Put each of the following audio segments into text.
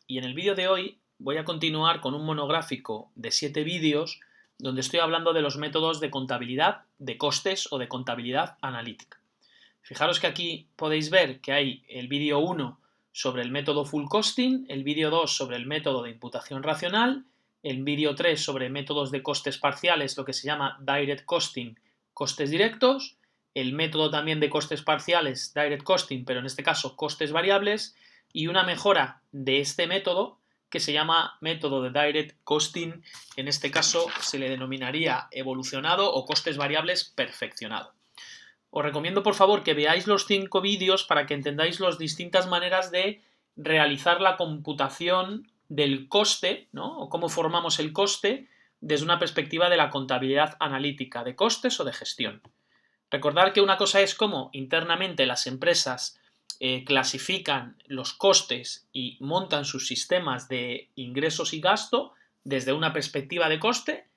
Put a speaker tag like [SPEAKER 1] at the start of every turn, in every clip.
[SPEAKER 1] y en el vídeo de hoy voy a continuar con un monográfico de 7 vídeos donde estoy hablando de los métodos de contabilidad de costes o de contabilidad analítica. Fijaros que aquí podéis ver que hay el vídeo 1 sobre el método full costing, el vídeo 2 sobre el método de imputación racional, el vídeo 3 sobre métodos de costes parciales, lo que se llama direct costing, costes directos, el método también de costes parciales, direct costing, pero en este caso costes variables, y una mejora de este método que se llama método de direct costing, en este caso se le denominaría evolucionado o costes variables perfeccionado. Os recomiendo por favor que veáis los 5 vídeos para que entendáis las distintas maneras de realizar la computación del coste, ¿no? O cómo formamos el coste desde una perspectiva de la contabilidad analítica, de costes o de gestión. Recordad que una cosa es cómo internamente las empresas clasifican los costes y montan sus sistemas de ingresos y gasto desde una perspectiva de coste,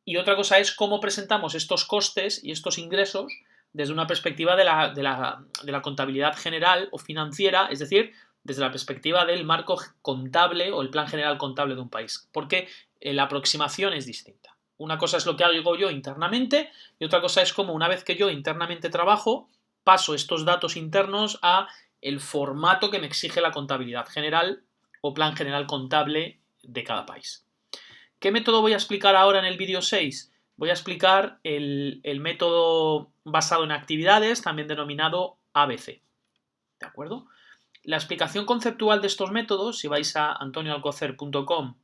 [SPEAKER 1] y otra cosa es cómo presentamos estos costes y estos ingresos desde una perspectiva de la contabilidad general o financiera, es decir, desde la perspectiva del marco contable o el plan general contable de un país, porque la aproximación es distinta. Una cosa es lo que hago yo internamente y otra cosa es cómo una vez que yo internamente trabajo, paso estos datos internos a el formato que me exige la contabilidad general o plan general contable de cada país. ¿Qué método voy a explicar ahora en el vídeo 6? Voy a explicar el método basado en actividades, también denominado ABC. ¿De acuerdo? La explicación conceptual de estos métodos, si vais a antonioalcocer.com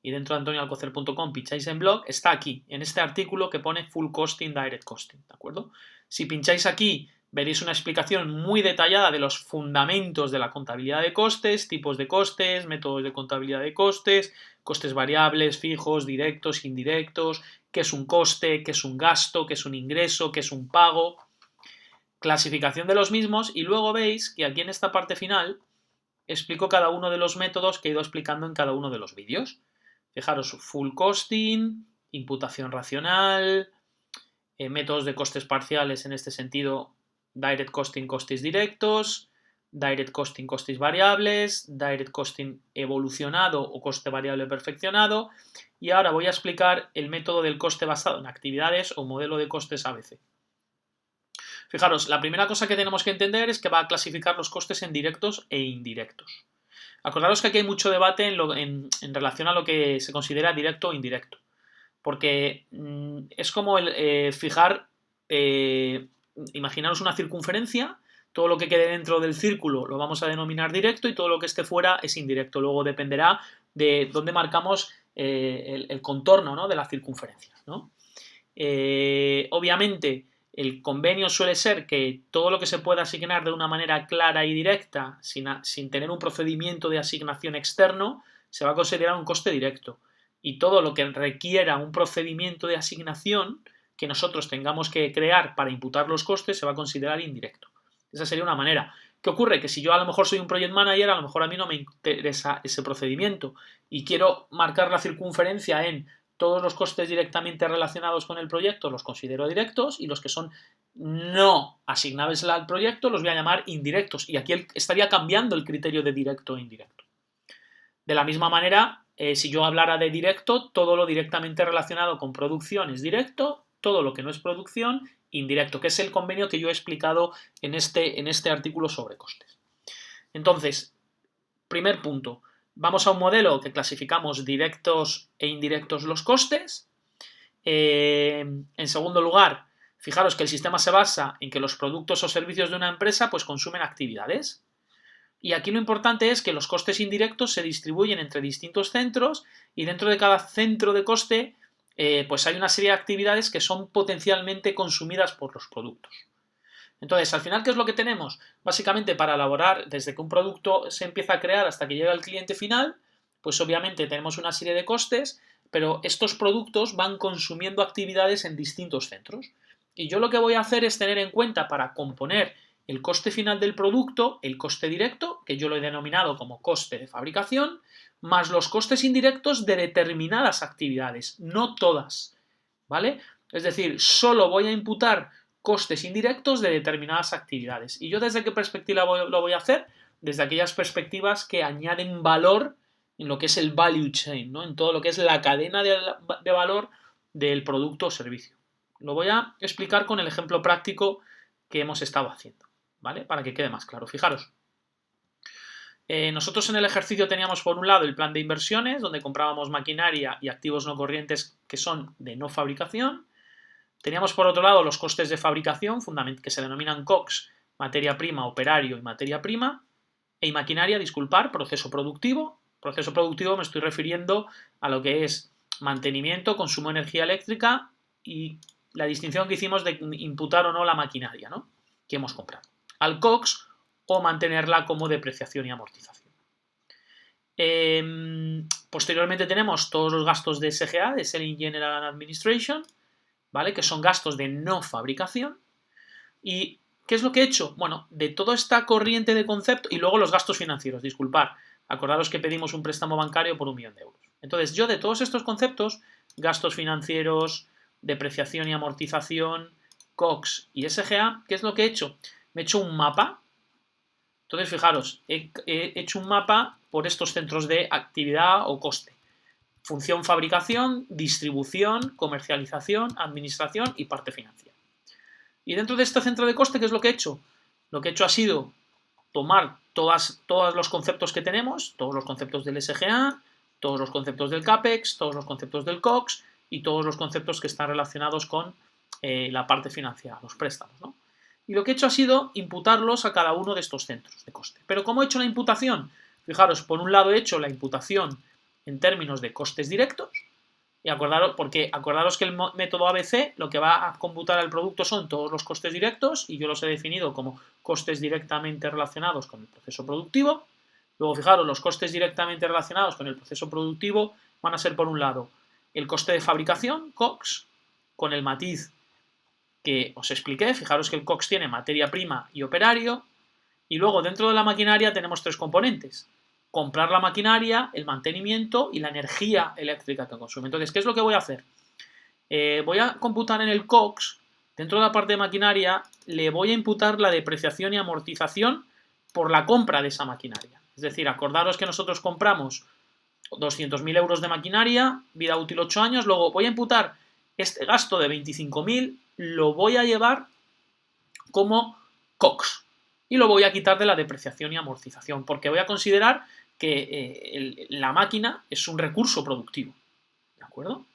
[SPEAKER 1] y dentro de antonioalcocer.com pincháis en blog, está aquí, en este artículo que pone Full Costing, Direct Costing. ¿De acuerdo? Si pincháis aquí, veréis una explicación muy detallada de los fundamentos de la contabilidad de costes, tipos de costes, métodos de contabilidad de costes, costes variables, fijos, directos, indirectos, qué es un coste, qué es un gasto, qué es un ingreso, qué es un pago, clasificación de los mismos, y luego veis que aquí en esta parte final explico cada uno de los métodos que he ido explicando en cada uno de los vídeos. Fijaros, full costing, imputación racional, métodos de costes parciales en este sentido, direct costing, costes directos, direct costing, costes variables, direct costing evolucionado o coste variable perfeccionado, y ahora voy a explicar el método del coste basado en actividades o modelo de costes ABC. Fijaros, la primera cosa que tenemos que entender es que va a clasificar los costes en directos e indirectos. Acordaros que aquí hay mucho debate en relación a lo que se considera directo o indirecto, porque es como fijar, imaginaros una circunferencia, todo lo que quede dentro del círculo lo vamos a denominar directo y todo lo que esté fuera es indirecto. Luego dependerá de dónde marcamos el contorno, ¿no?, de la circunferencia, ¿no? Obviamente el convenio suele ser que todo lo que se pueda asignar de una manera clara y directa, sin tener un procedimiento de asignación externo, se va a considerar un coste directo. Y todo lo que requiera un procedimiento de asignación que nosotros tengamos que crear para imputar los costes se va a considerar indirecto. Esa sería una manera. ¿Qué ocurre? Que si yo a lo mejor soy un project manager, a lo mejor a mí no me interesa ese procedimiento y quiero marcar la circunferencia en todos los costes directamente relacionados con el proyecto los considero directos y los que son no asignables al proyecto los voy a llamar indirectos. Y aquí estaría cambiando el criterio de directo e indirecto. De la misma manera, si yo hablara de directo, todo lo directamente relacionado con producción es directo, todo lo que no es producción, indirecto, que es el convenio que yo he explicado en este artículo sobre costes. Entonces, primer punto, vamos a un modelo que clasificamos directos e indirectos los costes. En segundo lugar, fijaros que el sistema se basa en que los productos o servicios de una empresa pues consumen actividades. Y aquí lo importante es que los costes indirectos se distribuyen entre distintos centros y dentro de cada centro de coste pues hay una serie de actividades que son potencialmente consumidas por los productos. Entonces, al final, ¿qué es lo que tenemos? Básicamente, para elaborar, desde que un producto se empieza a crear hasta que llega al cliente final, pues obviamente tenemos una serie de costes, pero estos productos van consumiendo actividades en distintos centros. Y yo lo que voy a hacer es tener en cuenta para componer el coste final del producto, el coste directo, que yo lo he denominado como coste de fabricación, más los costes indirectos de determinadas actividades, no todas, ¿vale? Es decir, solo voy a imputar costes indirectos de determinadas actividades. ¿Y yo desde qué perspectiva lo voy a hacer? Desde aquellas perspectivas que añaden valor en lo que es el value chain, ¿no? En todo lo que es la cadena de valor del producto o servicio. Lo voy a explicar con el ejemplo práctico que hemos estado haciendo, ¿vale? Para que quede más claro. Fijaros, nosotros en el ejercicio teníamos por un lado el plan de inversiones, donde comprábamos maquinaria y activos no corrientes que son de no fabricación. Teníamos por otro lado los costes de fabricación, que se denominan COGS, materia prima, operario y materia prima, y maquinaria, disculpar, proceso productivo. Proceso productivo me estoy refiriendo a lo que es mantenimiento, consumo de energía eléctrica y la distinción que hicimos de imputar o no la maquinaria, ¿no?, que hemos comprado al COGS o mantenerla como depreciación y amortización. Posteriormente tenemos todos los gastos de SGA, de Selling General and Administration, ¿vale?, que son gastos de no fabricación. ¿Y qué es lo que he hecho? Bueno, de toda esta corriente de concepto, y luego los gastos financieros, disculpar, acordaros que pedimos un préstamo bancario por 1 millón de euros. Entonces, yo de todos estos conceptos, gastos financieros, depreciación y amortización, COGS y SGA, ¿qué es lo que he hecho? Me he hecho un mapa. Entonces, fijaros, he hecho un mapa por estos centros de actividad o coste. Función fabricación, distribución, comercialización, administración y parte financiera. Y dentro de este centro de coste, ¿qué es lo que he hecho? Lo que he hecho ha sido tomar todos los conceptos que tenemos, todos los conceptos del SGA, todos los conceptos del CAPEX, todos los conceptos del COGS y todos los conceptos que están relacionados con la parte financiera, los préstamos, ¿no? Y lo que he hecho ha sido imputarlos a cada uno de estos centros de coste. ¿Pero cómo he hecho la imputación? Fijaros, por un lado he hecho la imputación en términos de costes directos, y acordaros que el método ABC lo que va a computar al producto son todos los costes directos, y yo los he definido como costes directamente relacionados con el proceso productivo. Luego, fijaros, los costes directamente relacionados con el proceso productivo van a ser, por un lado, el coste de fabricación, COGS, con el matiz que os expliqué. Fijaros que el COGS tiene materia prima y operario, y luego dentro de la maquinaria tenemos 3 componentes: comprar la maquinaria, el mantenimiento y la energía eléctrica que consume. Entonces, ¿qué es lo que voy a hacer? Voy a computar en el COGS, dentro de la parte de maquinaria, le voy a imputar la depreciación y amortización por la compra de esa maquinaria. Es decir, acordaros que nosotros compramos 200.000 euros de maquinaria, vida útil 8 años, luego voy a imputar este gasto de 25.000, lo voy a llevar como COGS y lo voy a quitar de la depreciación y amortización, porque voy a considerar que la máquina es un recurso productivo, ¿de acuerdo?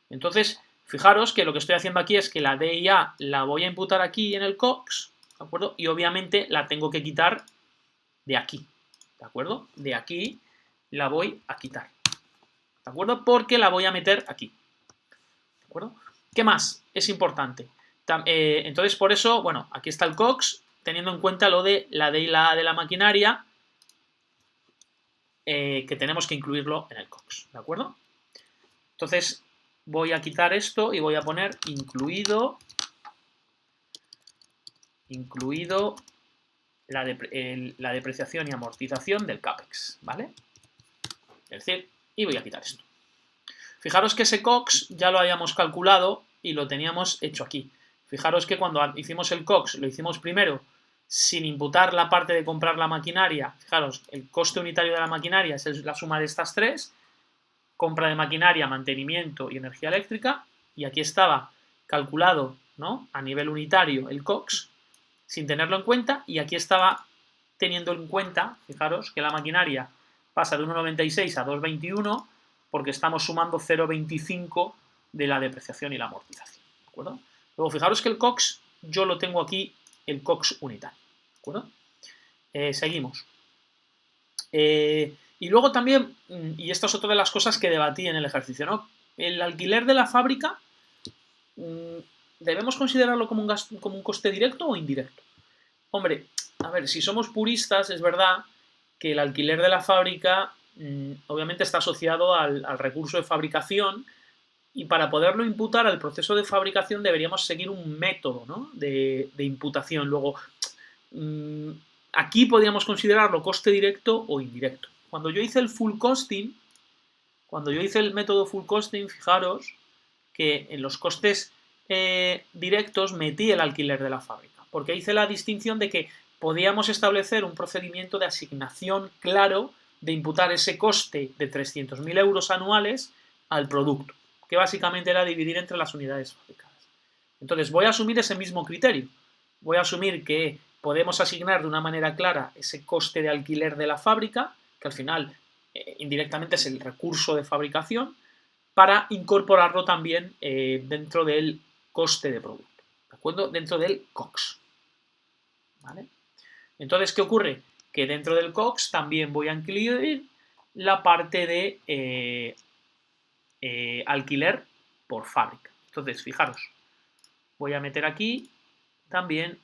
[SPEAKER 1] Entonces, fijaros que lo que estoy haciendo aquí es que la D y A la voy a imputar aquí en el COGS, ¿de acuerdo? Y obviamente la tengo que quitar de aquí, ¿de acuerdo? De aquí la voy a quitar, ¿de acuerdo? Porque la voy a meter aquí, ¿de acuerdo? ¿Qué más es importante? Entonces, por eso, bueno, aquí está el COGS, teniendo en cuenta lo de la D y la A de la maquinaria, que tenemos que incluirlo en el COGS, ¿de acuerdo? Entonces, voy a quitar esto y voy a poner incluido la depreciación y amortización del CAPEX, ¿vale? Es decir, y voy a quitar esto. Fijaros que ese COGS ya lo habíamos calculado y lo teníamos hecho aquí. Fijaros que cuando hicimos el COGS lo hicimos primero sin imputar la parte de comprar la maquinaria. Fijaros, el coste unitario de la maquinaria es la suma de estas 3, compra de maquinaria, mantenimiento y energía eléctrica, y aquí estaba calculado, ¿no?, a nivel unitario el COGS sin tenerlo en cuenta, y aquí estaba teniendo en cuenta, fijaros, que la maquinaria pasa de 1,96 a 2,21 porque estamos sumando 0,25 de la depreciación y la amortización, ¿de acuerdo? Luego, fijaros que el COGS yo lo tengo aquí, el COGS unitario, ¿de acuerdo? Seguimos. Y luego también, y esto es otra de las cosas que debatí en el ejercicio, ¿no? El alquiler de la fábrica, ¿debemos considerarlo como un coste directo o indirecto? Hombre, a ver, si somos puristas, es verdad que el alquiler de la fábrica obviamente está asociado al recurso de fabricación, y para poderlo imputar al proceso de fabricación deberíamos seguir un método, ¿no?, de imputación. Luego, aquí podríamos considerarlo coste directo o indirecto. Cuando yo hice el full costing, cuando yo hice el método full costing, fijaros que en los costes directos metí el alquiler de la fábrica, porque hice la distinción de que podíamos establecer un procedimiento de asignación claro de imputar ese coste de 300.000 euros anuales al producto, que básicamente era dividir entre las unidades fabricadas. Entonces voy a asumir ese mismo criterio. Voy a asumir que podemos asignar de una manera clara ese coste de alquiler de la fábrica, que al final indirectamente es el recurso de fabricación, para incorporarlo también dentro del coste de producto, ¿de acuerdo? Dentro del COGS. ¿Vale? Entonces, ¿qué ocurre? Que dentro del COGS también voy a incluir la parte de alquiler por fábrica. Entonces, fijaros, voy a meter aquí también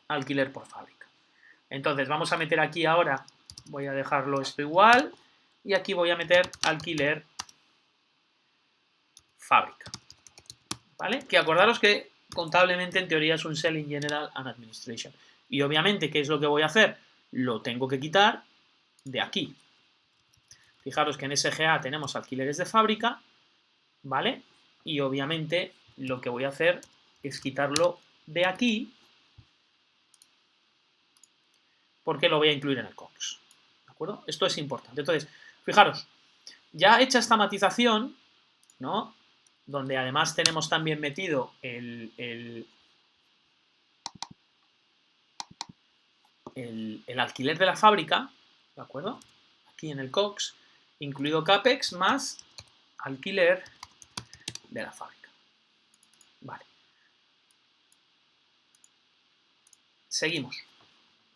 [SPEAKER 1] alquiler por fábrica. Entonces, vamos a meter aquí ahora, voy a dejarlo esto igual, y aquí voy a meter alquiler fábrica. ¿Vale? Que acordaros que contablemente en teoría es un Selling General and Administration. Y obviamente, ¿qué es lo que voy a hacer? Lo tengo que quitar de aquí. Fijaros que en SGA tenemos alquileres de fábrica, ¿vale? Y obviamente lo que voy a hacer es quitarlo de aquí porque lo voy a incluir en el COGS. ¿De acuerdo? Esto es importante. Entonces, fijaros, ya hecha esta matización, ¿no? Donde además tenemos también metido el alquiler de la fábrica, ¿de acuerdo? Aquí en el COGS, incluido CAPEX más alquiler de la fábrica. Vale. Seguimos.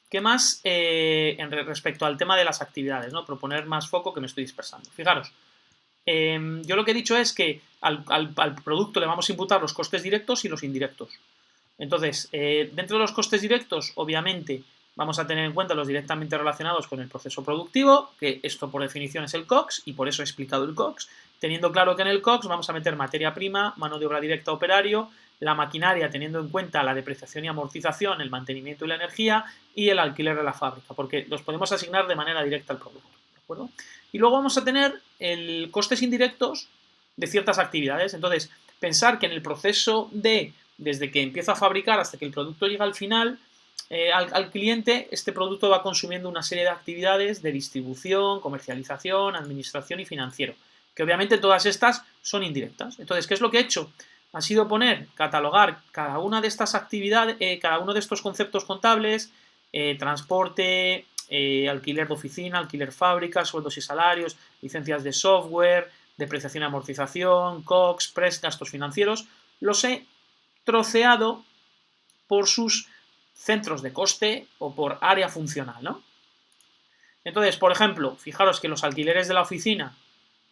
[SPEAKER 1] ¿Qué más respecto al tema de las actividades, ¿no? Proponer más foco, que me estoy dispersando. Fijaros, yo lo que he dicho es que al producto le vamos a imputar los costes directos y los indirectos. Entonces, dentro de los costes directos, obviamente, vamos a tener en cuenta los directamente relacionados con el proceso productivo, que esto por definición es el COGS, y por eso he explicado el COGS, teniendo claro que en el COGS vamos a meter materia prima, mano de obra directa, operario, la maquinaria teniendo en cuenta la depreciación y amortización, el mantenimiento y la energía, y el alquiler de la fábrica, porque los podemos asignar de manera directa al producto, ¿de acuerdo? Y luego vamos a tener costes indirectos de ciertas actividades. Entonces, pensar que en el proceso desde que empiezo a fabricar hasta que el producto llega al final, al cliente, este producto va consumiendo una serie de actividades de distribución, comercialización, administración y financiero, que obviamente todas estas son indirectas. Entonces, ¿qué es lo que he hecho? Ha sido catalogar cada una de estas actividades, cada uno de estos conceptos contables, transporte, alquiler de oficina, alquiler fábrica, sueldos y salarios, licencias de software, depreciación y amortización, COGS, gastos financieros, los he troceado por sus centros de coste o por área funcional, ¿no? Entonces, por ejemplo, fijaros que los alquileres de la oficina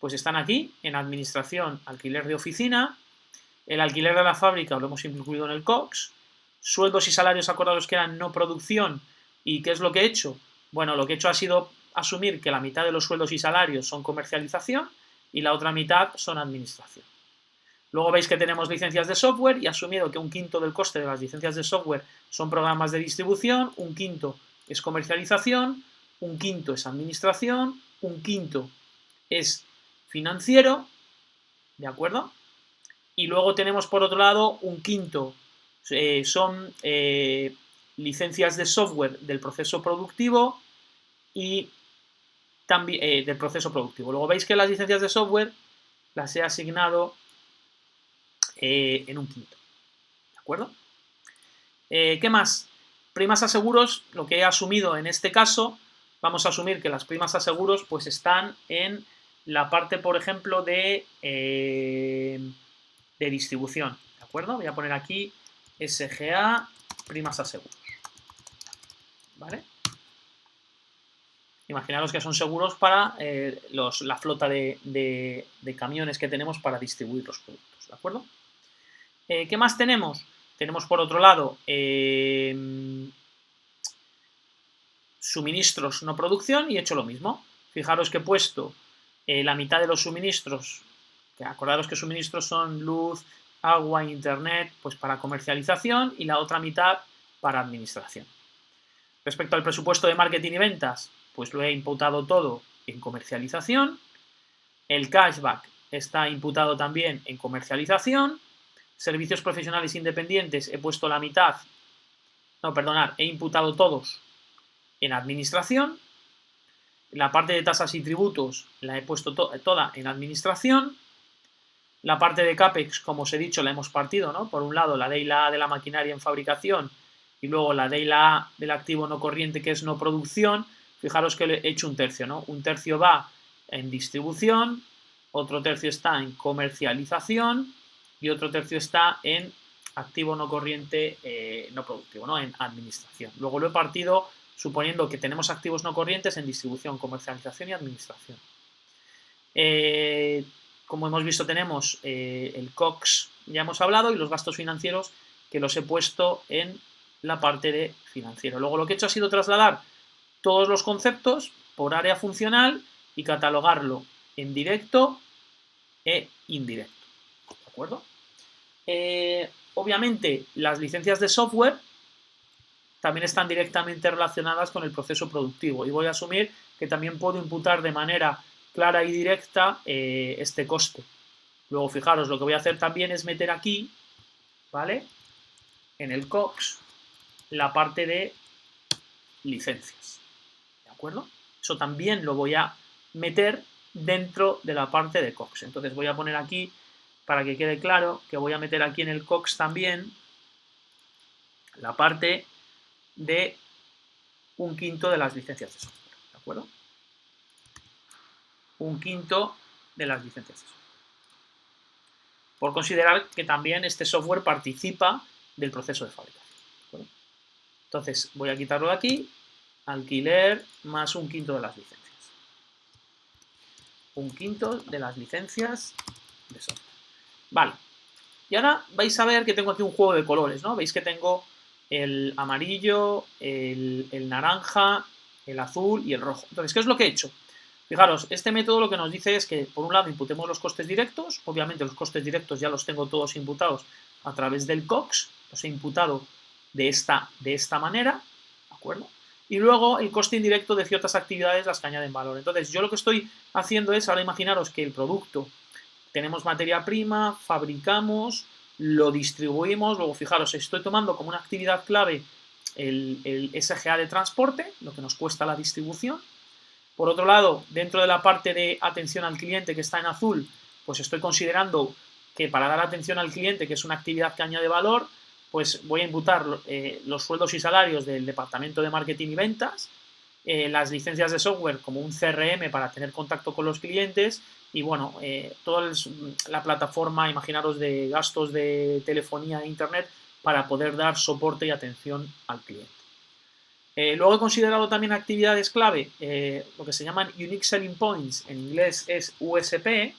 [SPEAKER 1] pues están aquí, en administración, alquiler de oficina, el alquiler de la fábrica lo hemos incluido en el COGS, sueldos y salarios acordados que eran no producción, ¿y qué es lo que he hecho? Bueno, lo que he hecho ha sido asumir que la mitad de los sueldos y salarios son comercialización y la otra mitad son administración. Luego veis que tenemos licencias de software y asumido que un quinto del coste de las licencias de software son programas de distribución, un quinto es comercialización, un quinto es administración, un quinto es financiero, ¿de acuerdo? Y luego tenemos por otro lado un quinto, son licencias de software del proceso productivo y también del proceso productivo. Luego veis que las licencias de software las he asignado en un quinto, ¿de acuerdo? ¿Qué más? Primas a seguros, lo que he asumido en este caso, vamos a asumir que las primas a seguros pues están en la parte, por ejemplo, de distribución, ¿de acuerdo? Voy a poner aquí SGA, primas a seguros, ¿vale? Imaginaros que son seguros para la flota de camiones que tenemos para distribuir los productos, ¿de acuerdo? ¿Qué más tenemos? Tenemos por otro lado suministros no producción y he hecho lo mismo. Fijaros que he puesto la mitad de los suministros, que acordaros que suministros son luz, agua, internet, pues para comercialización y la otra mitad para administración. Respecto al presupuesto de marketing y ventas, pues lo he imputado todo en comercialización. El cashback está imputado también en comercialización. Servicios profesionales independientes he puesto la mitad, no, perdonad, he imputado todos en administración. La parte de tasas y tributos la he puesto toda en administración. La parte de CAPEX, como os he dicho, la hemos partido, ¿no? Por un lado, la D y la A de la maquinaria en fabricación y luego la D y la A del activo no corriente, que es no producción. Fijaros que le he hecho un tercio, ¿no? Un tercio va en distribución, otro tercio está en comercialización y otro tercio está en activo no corriente no productivo, ¿no? En administración. Luego lo he partido suponiendo que tenemos activos no corrientes en distribución, comercialización y administración. Como hemos visto, tenemos el COX, ya hemos hablado, y los gastos financieros que los he puesto en la parte de financiero. Luego lo que he hecho ha sido trasladar todos los conceptos por área funcional y catalogarlo en directo e indirecto. ¿De acuerdo? Obviamente, las licencias de software también están directamente relacionadas con el proceso productivo y voy a asumir que también puedo imputar de manera clara y directa este coste. Luego, fijaros, lo que voy a hacer también es meter aquí, ¿vale? En el COX, la parte de licencias, ¿de acuerdo? Eso también lo voy a meter dentro de la parte de COX. Entonces voy a poner aquí, para que quede claro, que voy a meter aquí en el COX también la parte de 1/5 de las licencias de software, ¿de acuerdo? 1/5 de las licencias de software. Por considerar que también este software participa del proceso de fabricación. ¿De acuerdo? Entonces voy a quitarlo de aquí, alquiler más 1/5 de las licencias. 1/5 de las licencias de software. Vale. Y ahora vais a ver que tengo aquí un juego de colores, ¿no? Veis que tengo el amarillo, el naranja, el azul y el rojo. Entonces, ¿qué es lo que he hecho? Fijaros, este método lo que nos dice es que, por un lado, imputemos los costes directos. Obviamente, los costes directos ya los tengo todos imputados a través del COX. Los he imputado de esta manera, ¿de acuerdo? Y luego el coste indirecto de ciertas actividades, las que añaden valor. Entonces, yo lo que estoy haciendo es, ahora imaginaros que el producto, tenemos materia prima, fabricamos, lo distribuimos, luego fijaros, estoy tomando como una actividad clave el SGA de transporte, lo que nos cuesta la distribución. Por otro lado, dentro de la parte de atención al cliente que está en azul, pues estoy considerando que para dar atención al cliente, que es una actividad que añade valor, pues voy a imputar los sueldos y salarios del departamento de marketing y ventas, las licencias de software como un CRM para tener contacto con los clientes y bueno, toda la plataforma, imaginaros, de gastos de telefonía e internet para poder dar soporte y atención al cliente. Luego he considerado también actividades clave, lo que se llaman Unique Selling Points, en inglés es USP,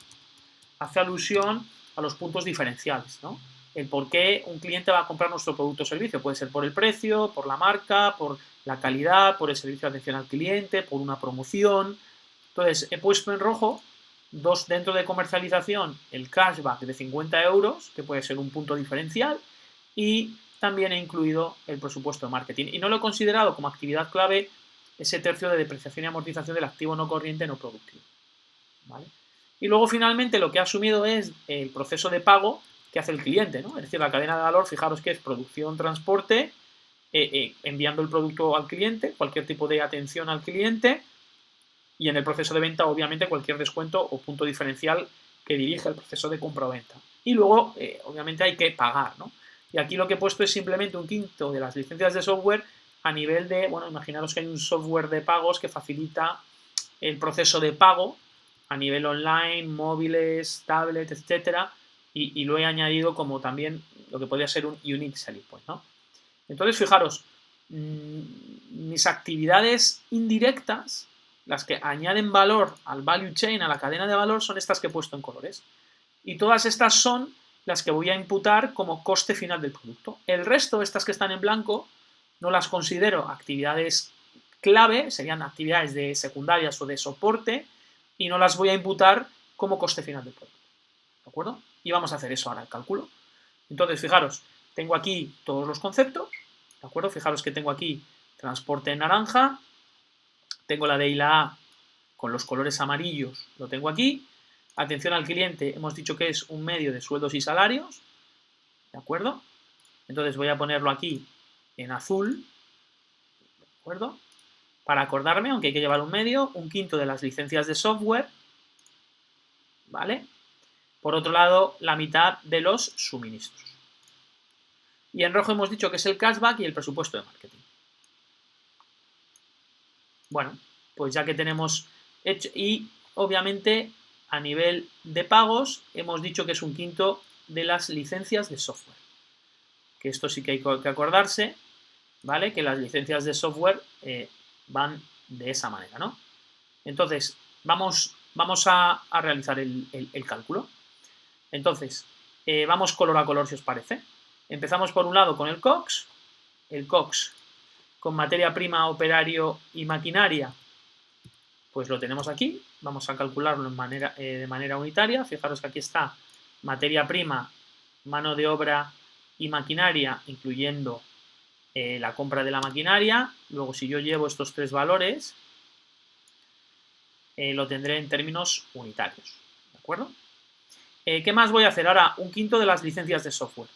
[SPEAKER 1] hace alusión a los puntos diferenciales, ¿no? El por qué un cliente va a comprar nuestro producto o servicio. Puede ser por el precio, por la marca, por la calidad, por el servicio de atención al cliente, por una promoción. Entonces, he puesto en rojo dos dentro de comercialización, el cashback de 50 euros, que puede ser un punto diferencial, y también he incluido el presupuesto de marketing. Y no lo he considerado como actividad clave ese tercio de depreciación y amortización del activo no corriente no productivo. ¿Vale? Y luego finalmente lo que he asumido es el proceso de pago que hace el cliente, ¿no? Es decir, la cadena de valor, fijaros que es producción, transporte, enviando el producto al cliente, cualquier tipo de atención al cliente, y en el proceso de venta, obviamente, cualquier descuento o punto diferencial que dirige el proceso de compra o venta. Y luego, obviamente, hay que pagar, ¿no? Y aquí lo que he puesto es simplemente 1/5 de las licencias de software a nivel de, bueno, imaginaros que hay un software de pagos que facilita el proceso de pago a nivel online, móviles, tablets, etcétera, y lo he añadido como también lo que podría ser un unique selling point, ¿no? Entonces, fijaros, mis actividades indirectas, las que añaden valor al value chain, a la cadena de valor, son estas que he puesto en colores. Y todas estas son las que voy a imputar como coste final del producto. El resto, estas que están en blanco, no las considero actividades clave, serían actividades de secundarias o de soporte, y no las voy a imputar como coste final del producto. ¿De acuerdo? Y vamos a hacer eso ahora, el cálculo. Entonces, fijaros, tengo aquí todos los conceptos, ¿de acuerdo? Fijaros que tengo aquí transporte en naranja, tengo la D y la A con los colores amarillos, lo tengo aquí. Atención al cliente, hemos dicho que es un medio de sueldos y salarios, ¿de acuerdo? Entonces voy a ponerlo aquí en azul, ¿de acuerdo? para acordarme, aunque hay que llevar un medio, 1/5 de las licencias de software, ¿vale? Por otro lado, la mitad de los suministros. Y en rojo hemos dicho que es el cashback y el presupuesto de marketing. Bueno, pues ya que tenemos hecho, y obviamente a nivel de pagos hemos dicho que es 1/5 de las licencias de software. Que esto sí que hay que acordarse, ¿vale? Que las licencias de software van de esa manera, ¿no? Entonces, vamos a realizar el cálculo. Entonces, vamos color a color si os parece. Empezamos por un lado con el COGS. El COGS con materia prima, operario y maquinaria, pues lo tenemos aquí. Vamos a calcularlo de manera unitaria. Fijaros que aquí está materia prima, mano de obra y maquinaria, incluyendo la compra de la maquinaria. Luego, si yo llevo estos tres valores, lo tendré en términos unitarios. ¿De acuerdo? ¿Qué más voy a hacer? Ahora, 1/5 de las licencias de software.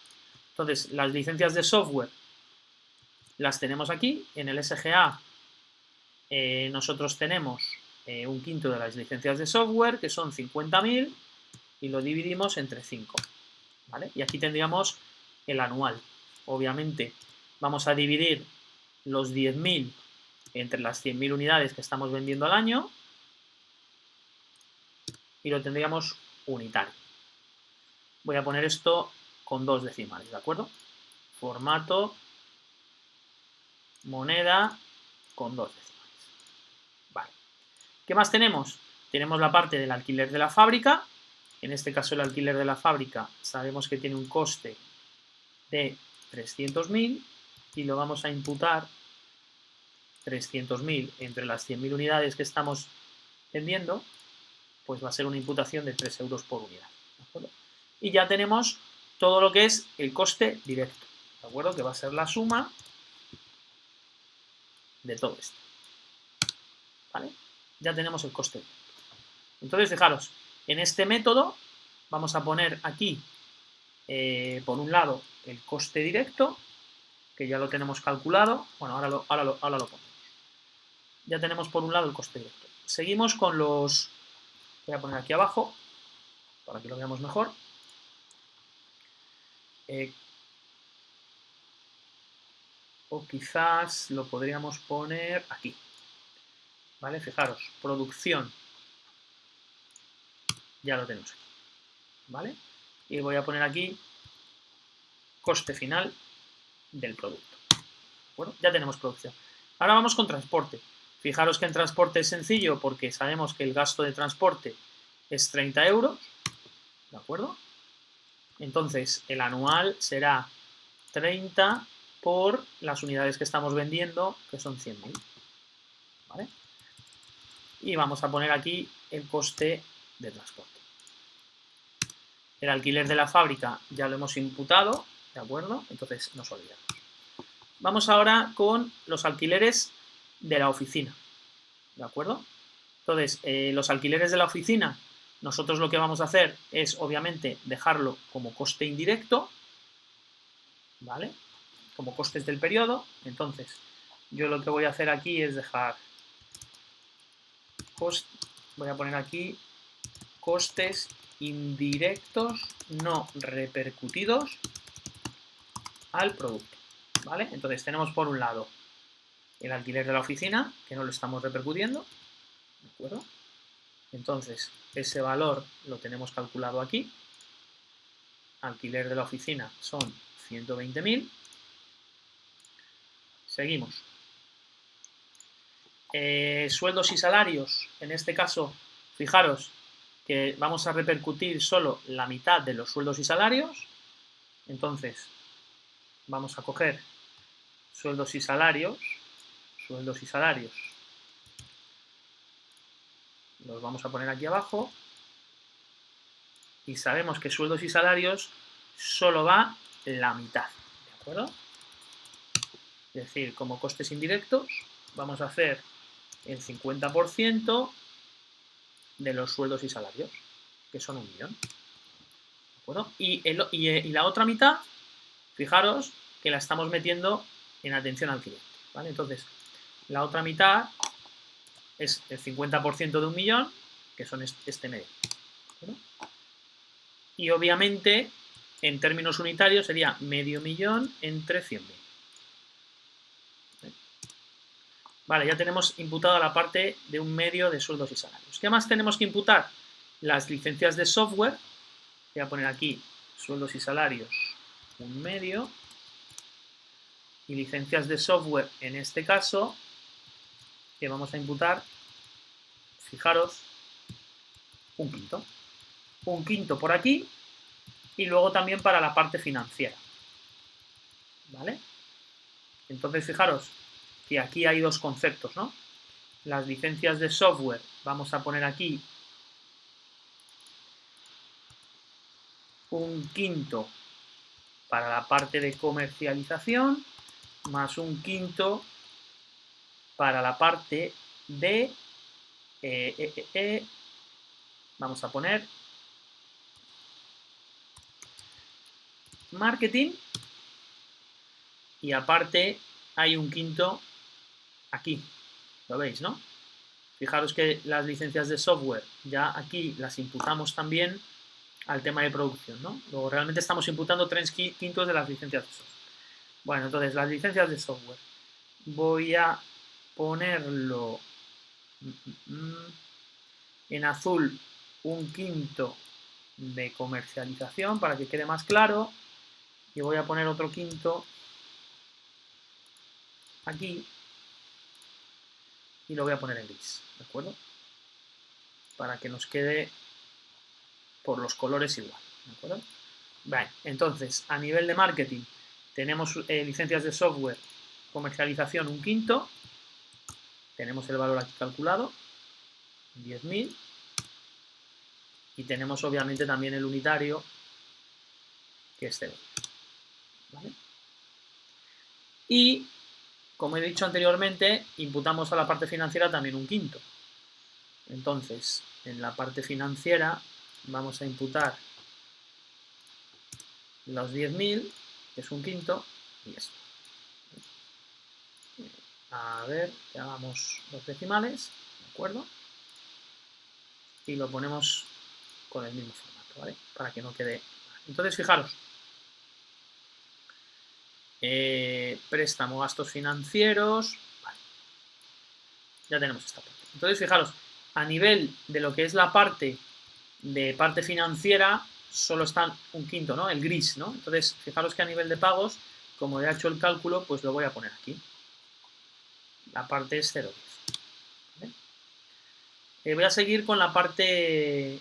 [SPEAKER 1] Entonces, las licencias de software las tenemos aquí. En el SGA nosotros tenemos 1/5 de las licencias de software, que son 50.000, y lo dividimos entre 5. ¿Vale? Y aquí tendríamos el anual. Obviamente, vamos a dividir los 10.000 entre las 100.000 unidades que estamos vendiendo al año y lo tendríamos unitario. Voy a poner esto con 2 decimales, ¿de acuerdo? Formato, moneda, con 2 decimales. Vale. ¿Qué más tenemos? Tenemos la parte del alquiler de la fábrica. En este caso, el alquiler de la fábrica sabemos que tiene un coste de 300.000 y lo vamos a imputar 300.000 entre las 100.000 unidades que estamos vendiendo, pues va a ser una imputación de 3 euros por unidad. ¿De acuerdo? Y ya tenemos todo lo que es el coste directo, ¿de acuerdo? Que va a ser la suma de todo esto. ¿Vale? Ya tenemos el coste directo. Entonces, fijaros, en este método vamos a poner aquí, por un lado, el coste directo, que ya lo tenemos calculado. Bueno, ahora lo ponemos. Ya tenemos por un lado el coste directo. Seguimos con los... Voy a poner aquí abajo, para que lo veamos mejor. O quizás lo podríamos poner aquí. ¿Vale? Fijaros, producción. Ya lo tenemos aquí. ¿Vale? Y voy a poner aquí coste final del producto. Bueno, ya tenemos producción. Ahora vamos con transporte. Fijaros que en transporte es sencillo porque sabemos que el gasto de transporte es 30 euros. ¿De acuerdo? Entonces, el anual será 30 por las unidades que estamos vendiendo, que son 100.000. ¿Vale? Y vamos a poner aquí el coste de transporte. El alquiler de la fábrica ya lo hemos imputado, ¿de acuerdo? Entonces nos olvidamos. Vamos ahora con los alquileres de la oficina, ¿de acuerdo? Entonces, los alquileres de la oficina, nosotros lo que vamos a hacer es, obviamente, dejarlo como coste indirecto, ¿vale? Como costes del periodo. Entonces, yo lo que voy a hacer aquí es dejar voy a poner aquí costes indirectos no repercutidos al producto, ¿vale? Entonces tenemos por un lado el alquiler de la oficina, que no lo estamos repercutiendo, ¿de acuerdo? Entonces ese valor lo tenemos calculado aquí. Alquiler de la oficina son 120.000. Seguimos. Sueldos y salarios, en este caso, fijaros que vamos a repercutir solo la mitad de los sueldos y salarios. Entonces, vamos a coger sueldos y salarios, los vamos a poner aquí abajo, y sabemos que sueldos y salarios solo va la mitad, ¿de acuerdo? Es decir, como costes indirectos, vamos a hacer el 50% de los sueldos y salarios, que son 1 millón. ¿De acuerdo? Y la otra mitad, fijaros que la estamos metiendo en atención al cliente, ¿vale? Entonces, la otra mitad es el 50% de 1.000.000, que son este medio. ¿No? Y obviamente, en términos unitarios, sería medio millón entre 100.000. Vale, ya tenemos imputada la parte de un medio de sueldos y salarios. ¿Qué más tenemos que imputar? Las licencias de software. Voy a poner aquí sueldos y salarios, un medio. Y licencias de software, en este caso, que vamos a imputar, fijaros, un quinto. Un quinto por aquí y luego también para la parte financiera. ¿Vale? Entonces, fijaros que aquí hay dos conceptos, ¿no? Las licencias de software, vamos a poner aquí un quinto para la parte de comercialización, más un quinto para la parte de vamos a poner marketing, y aparte hay un quinto aquí, lo veis, ¿no? Fijaros que las licencias de software ya aquí las imputamos también al tema de producción, ¿no? Luego realmente estamos imputando 3/5 de las licencias de software. Bueno, entonces las licencias de software. Voy a ponerlo en azul, un quinto de comercialización para que quede más claro. Y voy a poner otro quinto aquí y lo voy a poner en gris, ¿de acuerdo? Para que nos quede por los colores igual, ¿de acuerdo? Vale, entonces, a nivel de marketing, tenemos licencias de software, comercialización un quinto, tenemos el valor aquí calculado, 10.000, y tenemos obviamente también el unitario, que es 0. ¿Vale? Y, como he dicho anteriormente, imputamos a la parte financiera también un quinto. Entonces, en la parte financiera vamos a imputar los 10.000, que es un quinto, y esto. A ver, que hagamos los decimales, ¿de acuerdo? Y lo ponemos con el mismo formato, ¿vale? Para que no quede... Entonces, fijaros. Préstamo, gastos financieros... Vale. Ya tenemos esta parte. Entonces, fijaros, a nivel de lo que es la parte de parte financiera, solo está un quinto, ¿no? El gris, ¿no? Entonces, fijaros que a nivel de pagos, como ya he hecho el cálculo, pues lo voy a poner aquí. La parte es 0,10. ¿Vale? Voy a seguir con la parte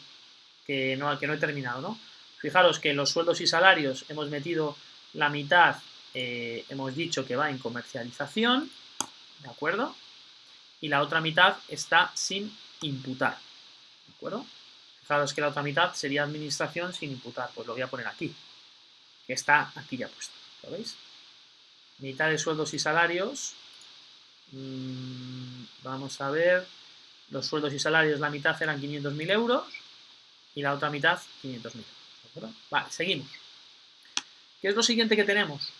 [SPEAKER 1] que no he terminado, ¿no? Fijaros que los sueldos y salarios hemos metido la mitad, hemos dicho que va en comercialización, ¿de acuerdo? Y la otra mitad está sin imputar, ¿de acuerdo? Fijaros que la otra mitad sería administración sin imputar, pues lo voy a poner aquí, que está aquí ya puesto, ¿lo veis? Mitad de sueldos y salarios, vamos a ver, los sueldos y salarios, la mitad eran 500.000 euros y la otra mitad 500.000 euros. Vale, seguimos. ¿Qué es lo siguiente que tenemos?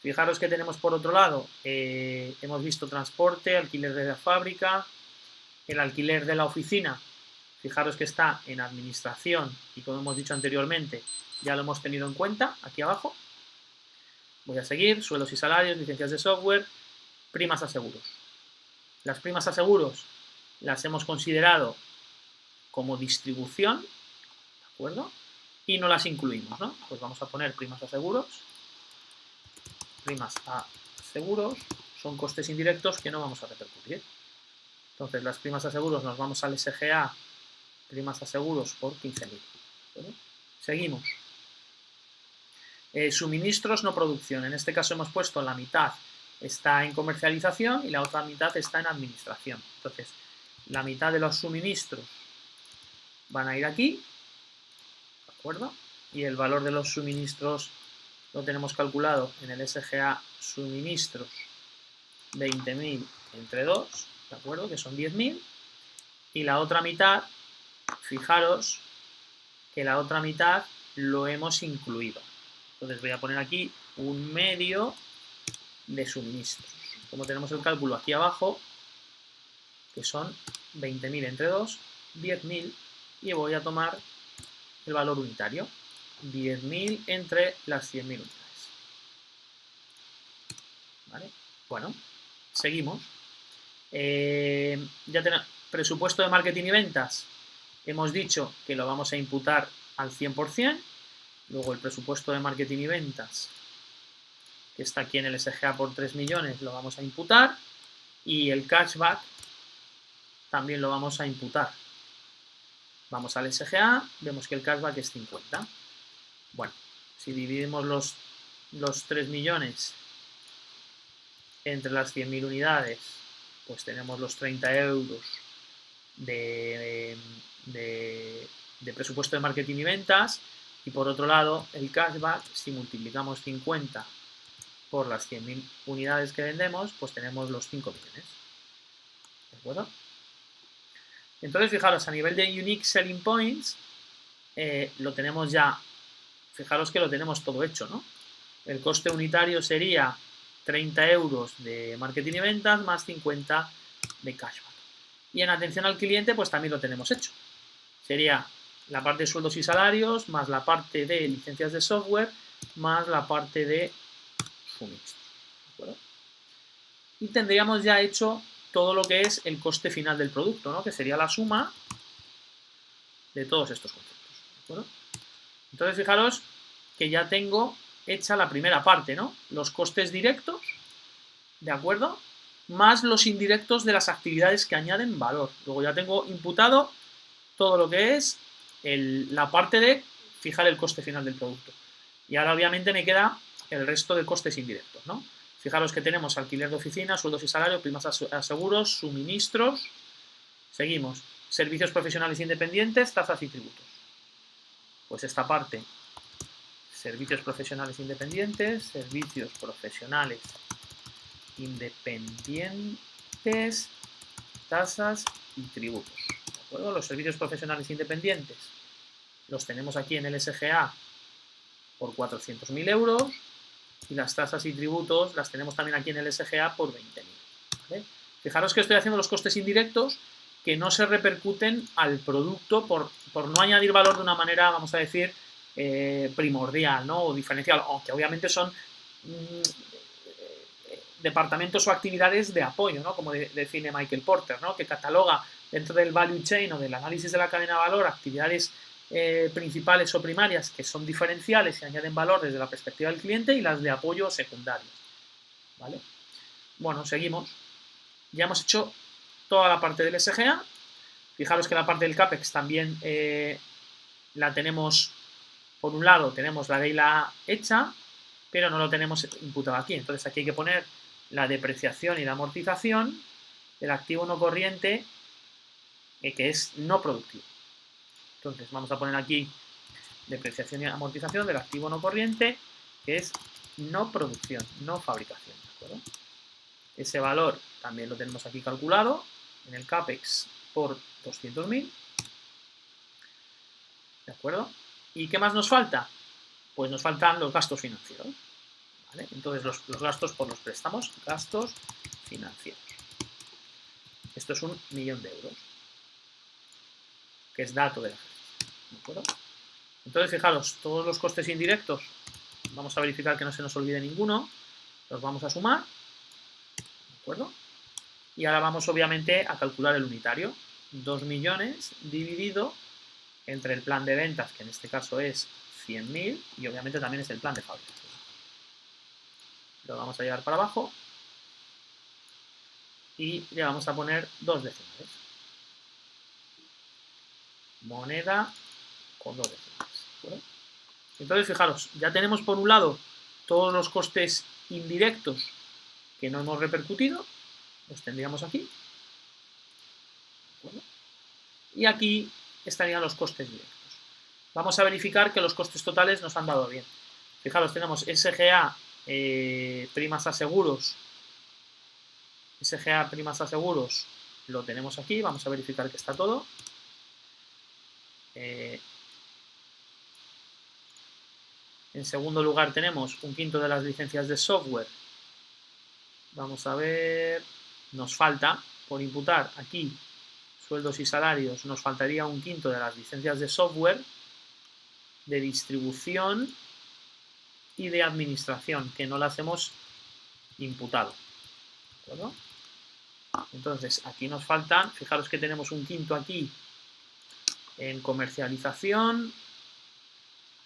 [SPEAKER 1] Fijaros que tenemos por otro lado, hemos visto transporte, alquiler de la fábrica, el alquiler de la oficina. Fijaros que está en administración y como hemos dicho anteriormente, ya lo hemos tenido en cuenta aquí abajo. Voy a seguir, sueldos y salarios, licencias de software, primas a seguros. Las primas a seguros las hemos considerado como distribución, ¿de acuerdo? Y no las incluimos, ¿no? Pues vamos a poner primas a seguros. Primas a seguros son costes indirectos que no vamos a repercutir. Entonces, las primas a seguros nos vamos al SGA, primas a seguros por 15.000. ¿Vale? Seguimos. Suministros no producción. En este caso hemos puesto la mitad está en comercialización y la otra mitad está en administración. Entonces, la mitad de los suministros van a ir aquí, ¿de acuerdo? Y el valor de los suministros lo tenemos calculado en el SGA suministros 20.000 entre 2, ¿de acuerdo? Que son 10.000. Y la otra mitad, fijaros que la otra mitad lo hemos incluido. Entonces voy a poner aquí un medio de suministros. Como tenemos el cálculo aquí abajo, que son 20.000 entre 2, 10.000, y voy a tomar el valor unitario, 10.000 entre las 100.000 unidades. ¿Vale? Bueno, seguimos. Ya tenemos presupuesto de marketing y ventas. Hemos dicho que lo vamos a imputar al 100%. Luego el presupuesto de marketing y ventas, que está aquí en el SGA por 3 millones, lo vamos a imputar. Y el cashback también lo vamos a imputar. Vamos al SGA, vemos que el cashback es 50. Bueno, si dividimos los 3 millones entre las 100.000 unidades, pues tenemos los 30 euros de presupuesto de marketing y ventas, y por otro lado el cashback, si multiplicamos 50 por las 100.000 unidades que vendemos, pues tenemos los 5 millones. ¿De acuerdo? Entonces, fijaros, a nivel de Unique Selling Points, lo tenemos ya, fijaros que lo tenemos todo hecho, ¿no? El coste unitario sería 30 euros de marketing y ventas más 50 de cashback. Y en atención al cliente, pues también lo tenemos hecho. Sería la parte de sueldos y salarios, más la parte de licencias de software, más la parte de suministros. ¿De acuerdo? Y tendríamos ya hecho todo lo que es el coste final del producto, ¿no? Que sería la suma de todos estos conceptos. ¿De acuerdo? Entonces, fijaros que ya tengo hecha la primera parte, ¿no? Los costes directos, ¿de acuerdo? Más los indirectos de las actividades que añaden valor. Luego ya tengo imputado todo lo que es la parte de fijar el coste final del producto. Y ahora obviamente me queda el resto de costes indirectos, ¿no? Fijaros que tenemos alquiler de oficina, sueldos y salarios, primas a seguros, suministros. Seguimos. Servicios profesionales independientes, tasas y tributos. Pues esta parte, servicios profesionales independientes, tasas y tributos. ¿De acuerdo? Los servicios profesionales independientes los tenemos aquí en el SGA por 400.000 euros, y las tasas y tributos las tenemos también aquí en el SGA por 20.000. ¿Vale? Fijaros que estoy haciendo los costes indirectos que no se repercuten al producto por no añadir valor de una manera, vamos a decir, primordial, ¿no? O diferencial, aunque obviamente son departamentos o actividades de apoyo, ¿no? Como define Michael Porter, ¿no? Que cataloga dentro del value chain o del análisis de la cadena de valor actividades principales o primarias que son diferenciales y añaden valor desde la perspectiva del cliente, y las de apoyo secundarias. ¿Vale? Bueno, seguimos. Ya hemos hecho toda la parte del SGA. Fijaros que la parte del CAPEX también la tenemos, por un lado tenemos la regla hecha, pero no lo tenemos imputado aquí. Entonces aquí hay que poner la depreciación y la amortización del activo no corriente que es no productivo. Entonces vamos a poner aquí depreciación y amortización del activo no corriente, que es no producción, no fabricación. ¿De acuerdo? Ese valor también lo tenemos aquí calculado en el CAPEX por 200.000. ¿De acuerdo? ¿Y qué más nos falta? Pues nos faltan los gastos financieros. ¿Vale? Entonces los gastos por los préstamos, gastos financieros. Esto es 1.000.000 de euros, que es dato de la ejercicio. ¿De acuerdo? Entonces, fijaros, todos los costes indirectos, vamos a verificar que no se nos olvide ninguno, los vamos a sumar, ¿de acuerdo? Y ahora vamos obviamente a calcular el unitario, 2 millones dividido entre el plan de ventas, que en este caso es 100.000, y obviamente también es el plan de fabricación. Lo vamos a llevar para abajo y le vamos a poner 2 decimales. Moneda con 2 decimales. ¿De acuerdo? Entonces, fijaros, ya tenemos por un lado todos los costes indirectos que no hemos repercutido, los tendríamos aquí. ¿De acuerdo? Y aquí estarían los costes directos. Vamos a verificar que los costes totales nos han dado bien. Fijaros, tenemos SGA primas a seguros. SGA primas a seguros lo tenemos aquí. Vamos a verificar que está todo. En segundo lugar tenemos 1/5 de las licencias de software. Vamos a ver, nos falta por imputar aquí sueldos y salarios, nos faltaría un quinto de las licencias de software, de distribución y de administración, que no las hemos imputado. ¿De acuerdo? Entonces, aquí nos faltan, fijaros que tenemos un quinto aquí en comercialización,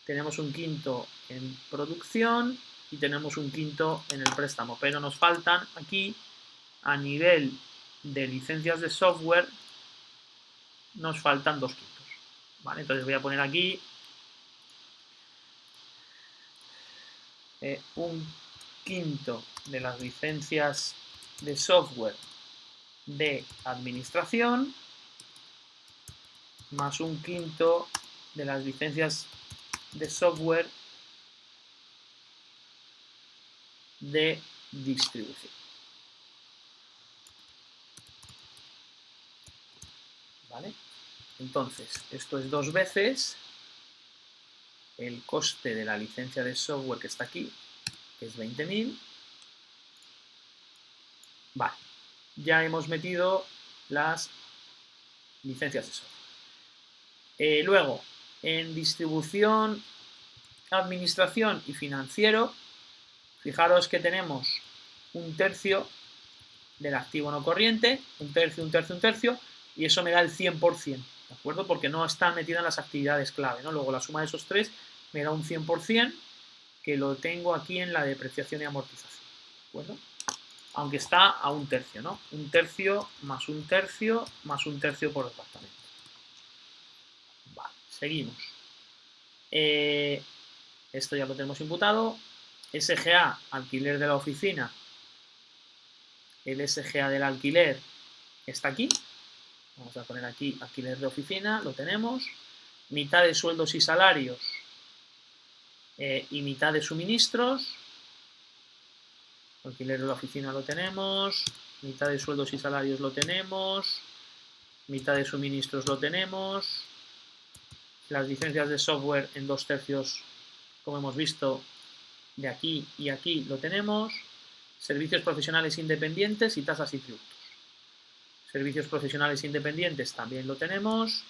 [SPEAKER 1] tenemos un quinto en producción y tenemos un quinto en el préstamo, pero nos faltan aquí, a nivel de licencias de software, nos faltan 2 quintos. ¿Vale? Entonces voy a poner aquí un quinto de las licencias de software de administración más un quinto de las licencias de software de distribución. ¿Vale? Entonces, esto es 2 veces el coste de la licencia de software que está aquí, que es 20.000. Vale, ya hemos metido las licencias de software. Luego, en distribución, administración y financiero, fijaros que tenemos un tercio del activo no corriente, un tercio, un tercio, un tercio, y eso me da el 100%, ¿de acuerdo? Porque no está metida en las actividades clave, ¿no? Luego la suma de esos tres me da un 100%, que lo tengo aquí en la depreciación y amortización, ¿de acuerdo? Aunque está a un tercio, ¿no? Un tercio más un tercio más un tercio por departamento. Vale, seguimos. Esto ya lo tenemos imputado. SGA, alquiler de la oficina. El SGA del alquiler está aquí. Vamos a poner aquí alquiler de oficina, lo tenemos. Mitad de sueldos y salarios y mitad de suministros. Alquiler de la oficina lo tenemos. Mitad de sueldos y salarios lo tenemos. Mitad de suministros lo tenemos. Las licencias de software en 2 tercios, como hemos visto, de aquí y aquí lo tenemos. Servicios profesionales independientes y tasas y tributos. Servicios profesionales independientes también lo tenemos.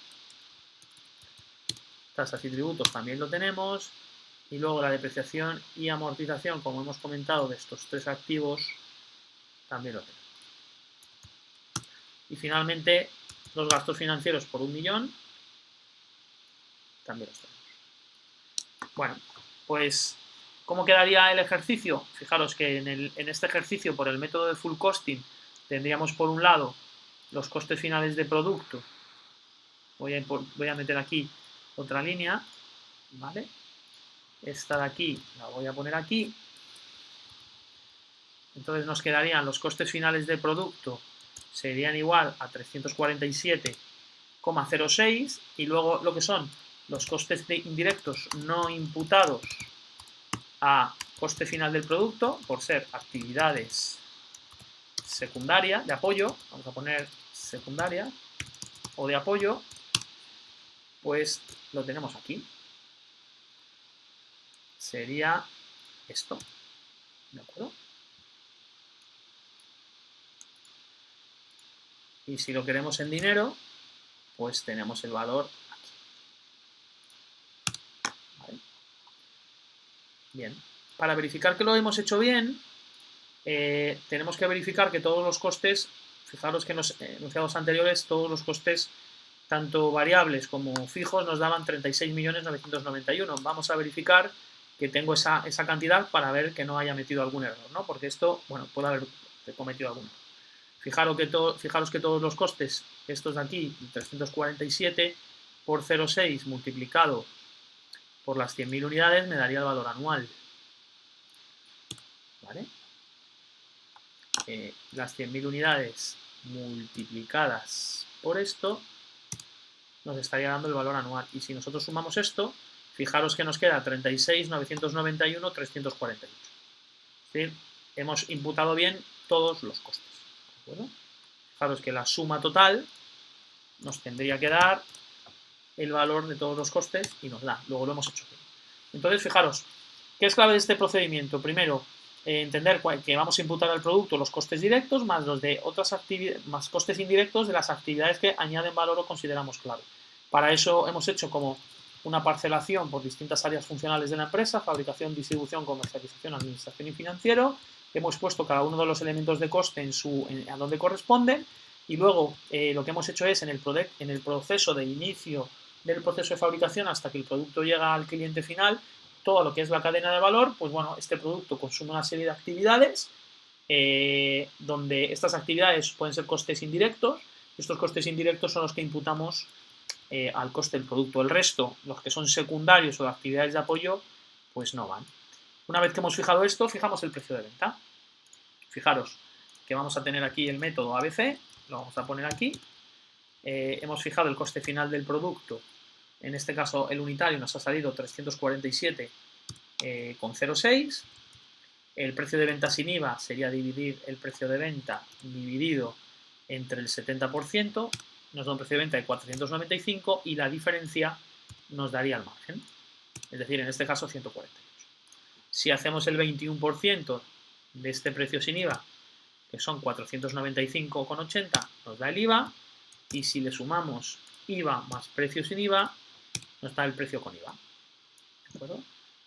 [SPEAKER 1] Tasas y tributos también lo tenemos. Y luego la depreciación y amortización, como hemos comentado, de estos 3 activos, también lo tenemos. Y finalmente, los gastos financieros por 1 millón, también los tenemos. Bueno, pues, ¿cómo quedaría el ejercicio? Fijaros que en este ejercicio, por el método de full costing, tendríamos por un lado los costes finales de producto. Voy a meter aquí otra línea, ¿vale? Esta de aquí la voy a poner aquí. Entonces nos quedarían los costes finales de producto, serían igual a 347,06, y luego lo que son los costes indirectos no imputados a coste final del producto, por ser actividades secundarias, de apoyo, vamos a poner secundaria, o de apoyo, pues lo tenemos aquí. Sería esto, ¿de acuerdo? Y si lo queremos en dinero, pues tenemos el valor aquí. ¿Vale? Bien. Para verificar que lo hemos hecho bien, tenemos que verificar que todos los costes, fijaros que en los enunciados anteriores, todos los costes, tanto variables como fijos, nos daban 36.991.000. Vamos a verificar que tengo esa cantidad para ver que no haya metido algún error, ¿no? Porque esto, bueno, puede haber cometido algún error. Fijaros que todos los costes, estos de aquí, 347 por 0,6 multiplicado por las 100.000 unidades, me daría el valor anual. ¿Vale? Las 100.000 unidades multiplicadas por esto nos estaría dando el valor anual. Y si nosotros sumamos esto, fijaros que nos queda 36.991.348. Es decir, hemos imputado bien todos los costes. ¿De acuerdo? Fijaros que la suma total nos tendría que dar el valor de todos los costes y nos da. Luego lo hemos hecho bien. Entonces, fijaros, ¿qué es clave de este procedimiento? Primero, entender que vamos a imputar al producto los costes directos más los de otras actividades, más costes indirectos de las actividades que añaden valor o consideramos clave. Para eso hemos hecho como una parcelación por distintas áreas funcionales de la empresa: fabricación, distribución, comercialización, administración y financiero. Hemos puesto cada uno de los elementos de coste a donde corresponden, y luego lo que hemos hecho es en el proceso de inicio del proceso de fabricación hasta que el producto llega al cliente final, todo lo que es la cadena de valor, pues bueno, este producto consume una serie de actividades donde estas actividades pueden ser costes indirectos. Estos costes indirectos son los que imputamos al coste del producto. El resto, los que son secundarios o de actividades de apoyo, pues no van. Una vez que hemos fijado esto, fijamos el precio de venta. Fijaros que vamos a tener aquí el método ABC, lo vamos a poner aquí. Hemos fijado el coste final del producto. En este caso, el unitario nos ha salido 347,06. El precio de venta sin IVA sería dividir el precio de venta dividido entre el 70%. Nos da un precio de venta de 495 y la diferencia nos daría el margen. Es decir, en este caso 148. Si hacemos el 21% de este precio sin IVA, que son 495,80, nos da el IVA. Y si le sumamos IVA más precio sin IVA, nos da el precio con IVA. ¿De acuerdo?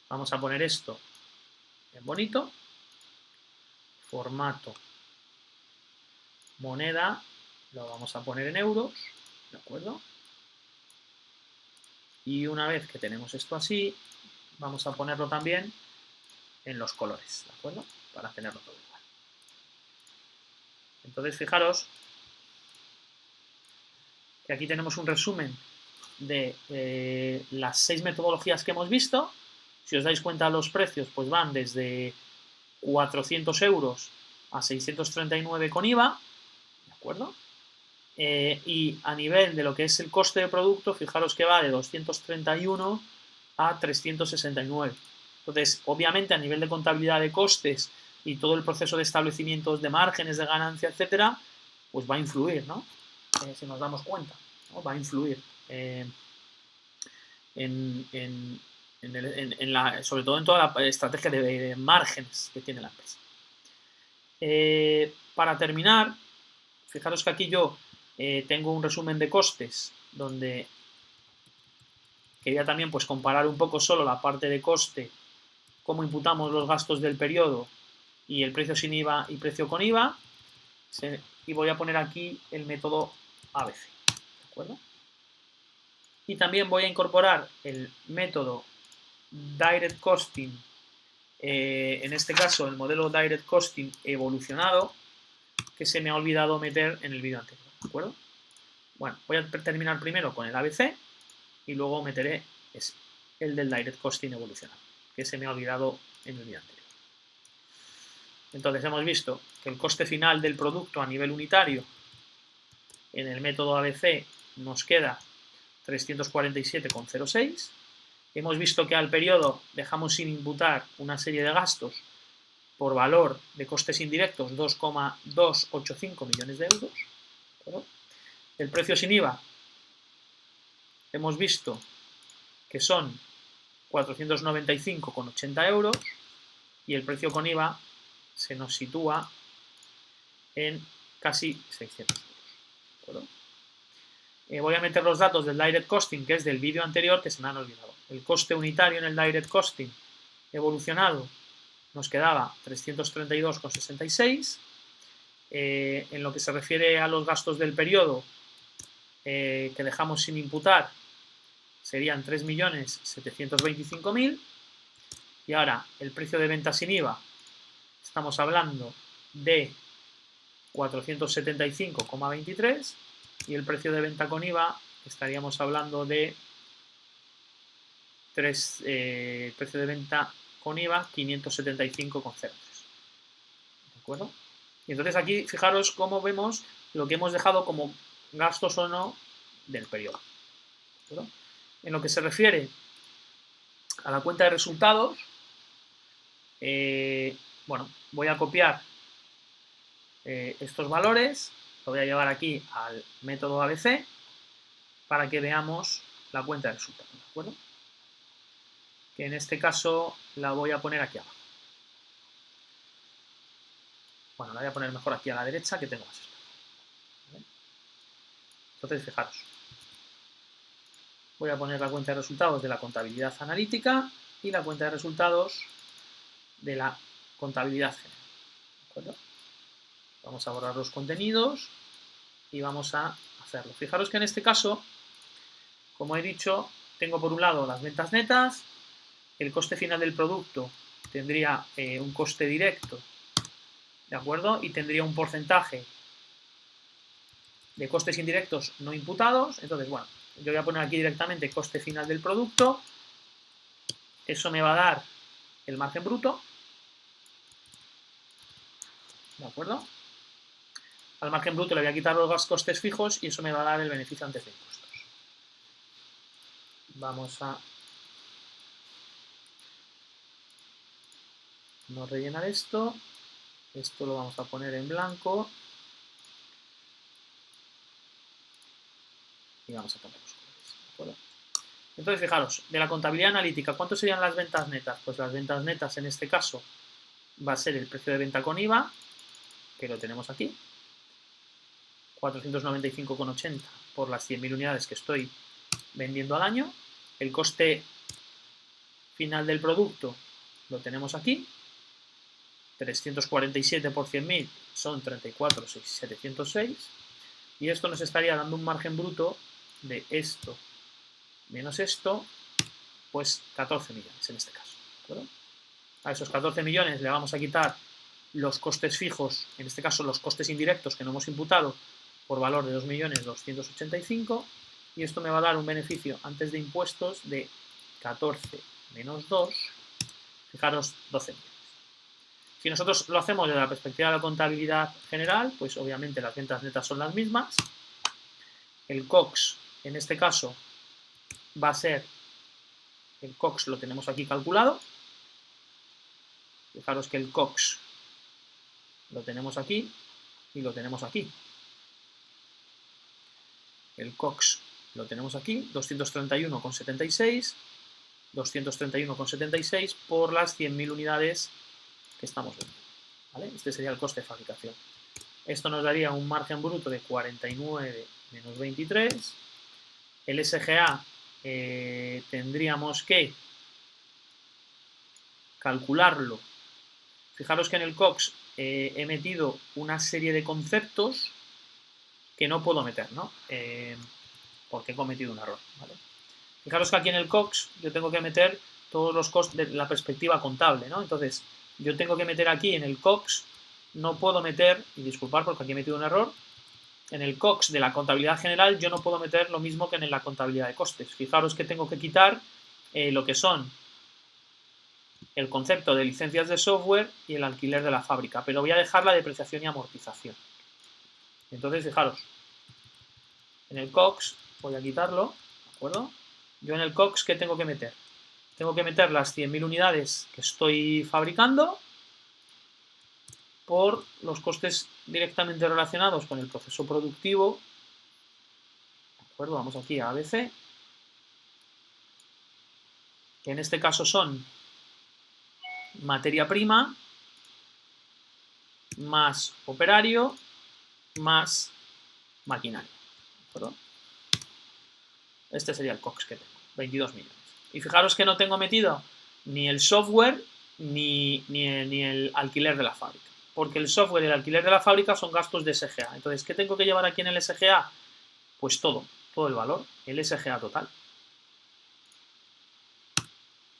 [SPEAKER 1] Vamos a poner esto en bonito. Formato moneda, lo vamos a poner en euros. ¿De acuerdo? Y una vez que tenemos esto así, vamos a ponerlo también en los colores. ¿De acuerdo? Para tenerlo todo igual. Entonces, fijaros que aquí tenemos un resumen de las 6 metodologías que hemos visto. Si os dais cuenta, los precios pues van desde 400 euros a 639 con IVA, ¿de acuerdo? Y a nivel de lo que es el coste de producto, fijaros que va de 231 a 369. Entonces, obviamente, a nivel de contabilidad de costes y todo el proceso de establecimientos de márgenes, de ganancia, etcétera, pues va a influir, ¿no? Si nos damos cuenta, ¿no? Va a influir sobre todo en toda la estrategia de márgenes que tiene la empresa. Para terminar, fijaros que aquí yo tengo un resumen de costes donde quería también pues comparar un poco solo la parte de coste, cómo imputamos los gastos del periodo y el precio sin IVA y precio con IVA, y voy a poner aquí el método ABC, ¿de acuerdo? Y también voy a incorporar el método Direct Costing, en este caso el modelo Direct Costing evolucionado, que se me ha olvidado meter en el vídeo anterior, ¿de acuerdo? Bueno, voy a terminar primero con el ABC y luego meteré el del Direct Costing evolucionado, que se me ha olvidado en el vídeo anterior. Entonces hemos visto que el coste final del producto a nivel unitario en el método ABC nos queda 347,06. Hemos visto que al periodo dejamos sin imputar una serie de gastos por valor de costes indirectos 2,285 millones de euros. ¿Verdad? El precio sin IVA hemos visto que son 495,80 euros y el precio con IVA se nos sitúa en casi 600 euros. Voy a meter los datos del Direct Costing, que es del vídeo anterior, que se me han olvidado. El coste unitario en el Direct Costing evolucionado nos quedaba 332,66. En lo que se refiere a los gastos del periodo que dejamos sin imputar, serían 3.725.000. Y ahora, el precio de venta sin IVA, estamos hablando de 475,23. Y el precio de venta con IVA, estaríamos hablando de precio de venta con IVA 575,03. ¿De acuerdo? Y entonces aquí fijaros cómo vemos lo que hemos dejado como gastos o no del periodo. ¿De acuerdo? En lo que se refiere a la cuenta de resultados, bueno, voy a copiar estos valores, lo voy a llevar aquí al método ABC para que veamos la cuenta de resultados, ¿de acuerdo? Que en este caso la voy a poner aquí abajo. Bueno, la voy a poner mejor aquí a la derecha, que tengo más espacio. ¿Vale? Entonces, fijaros. Voy a poner la cuenta de resultados de la contabilidad analítica y la cuenta de resultados de la contabilidad general. ¿De acuerdo? Vamos a borrar los contenidos y vamos a hacerlo. Fijaros que en este caso, como he dicho, tengo por un lado las ventas netas, el coste final del producto tendría un coste directo, ¿de acuerdo? Y tendría un porcentaje de costes indirectos no imputados. Entonces, bueno, yo voy a poner aquí directamente coste final del producto. Eso me va a dar el margen bruto, ¿de acuerdo? Al margen bruto le voy a quitar los costes fijos y eso me va a dar el beneficio antes de impuestos. Vamos a no rellenar esto. Esto lo vamos a poner en blanco. Y vamos a poner los colores, ¿de acuerdo? Entonces, fijaros, de la contabilidad analítica, ¿cuánto serían las ventas netas? Pues las ventas netas en este caso va a ser el precio de venta con IVA, que lo tenemos aquí, 495,80 por las 100.000 unidades que estoy vendiendo al año. El coste final del producto lo tenemos aquí, 347 por 100.000 son 34.706, y esto nos estaría dando un margen bruto de esto menos esto, pues 14 millones en este caso, ¿de acuerdo? A esos 14 millones le vamos a quitar los costes fijos, en este caso los costes indirectos que no hemos imputado, por valor de 2.285.000, y esto me va a dar un beneficio antes de impuestos de 14 menos 2, fijaros, 12 millones. Si nosotros lo hacemos desde la perspectiva de la contabilidad general, pues obviamente las ventas netas son las mismas. El COX, en este caso, va a ser, el COX lo tenemos aquí calculado. Fijaros que el COX lo tenemos aquí y lo tenemos aquí. El COX lo tenemos aquí, 231,76, 231,76 por las 100.000 unidades que estamos viendo, ¿vale? Este sería el coste de fabricación. Esto nos daría un margen bruto de 49 menos 23. El SGA tendríamos que calcularlo. Fijaros que en el COX he metido una serie de conceptos que no puedo meter, ¿no? Porque he cometido un error, ¿vale? Fijaros que aquí en el COX yo tengo que meter todos los costes de la perspectiva contable, ¿no? Entonces, yo tengo que meter aquí en el COX, no puedo meter, y disculpar porque aquí he metido un error, en el COX de la contabilidad general yo no puedo meter lo mismo que en la contabilidad de costes. Fijaros que tengo que quitar lo que son el concepto de licencias de software y el alquiler de la fábrica, pero voy a dejar la depreciación y amortización. Entonces, fijaros, en el COX voy a quitarlo, ¿de acuerdo? Yo en el COX, ¿qué tengo que meter? Tengo que meter las 100.000 unidades que estoy fabricando por los costes directamente relacionados con el proceso productivo. ¿De acuerdo? Vamos aquí a ABC, que en este caso son materia prima más operario más maquinaria. ¿De acuerdo? Este sería el COX que tengo, 22 millones. Y fijaros que no tengo metido ni el software ni el alquiler de la fábrica, porque el software y el alquiler de la fábrica son gastos de SGA. Entonces, ¿qué tengo que llevar aquí en el SGA? Pues todo el valor, el SGA total.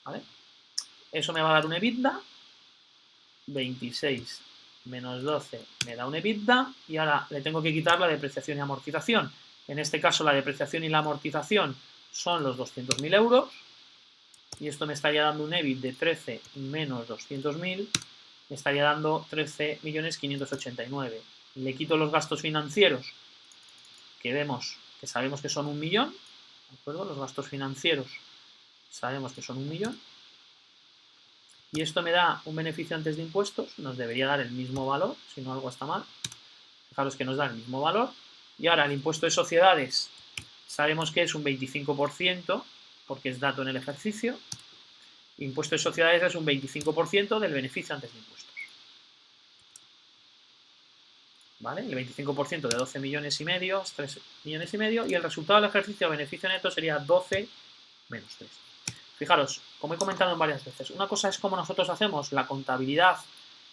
[SPEAKER 1] ¿Vale? Eso me va a dar un EBITDA, 26 menos 12 me da un EBITDA, y ahora le tengo que quitar la depreciación y amortización. En este caso la depreciación y la amortización son los 200.000 euros, y esto me estaría dando un EBIT de 13 menos 200.000, me estaría dando 13.589.000. Le quito los gastos financieros, que vemos que sabemos que son 1 millón, ¿de acuerdo? Los gastos financieros sabemos que son 1 millón. Y esto me da un beneficio antes de impuestos, nos debería dar el mismo valor, si no algo está mal. Fijaros que nos da el mismo valor. Y ahora el impuesto de sociedades, sabemos que es un 25%, porque es dato en el ejercicio. Impuesto de sociedades es un 25% del beneficio antes de impuestos. ¿vale? El 25% de 12 millones y medio es 3 millones y medio y el resultado del ejercicio beneficio neto sería 12 menos 3. Fijaros, como he comentado en varias veces, una cosa es cómo nosotros hacemos la contabilidad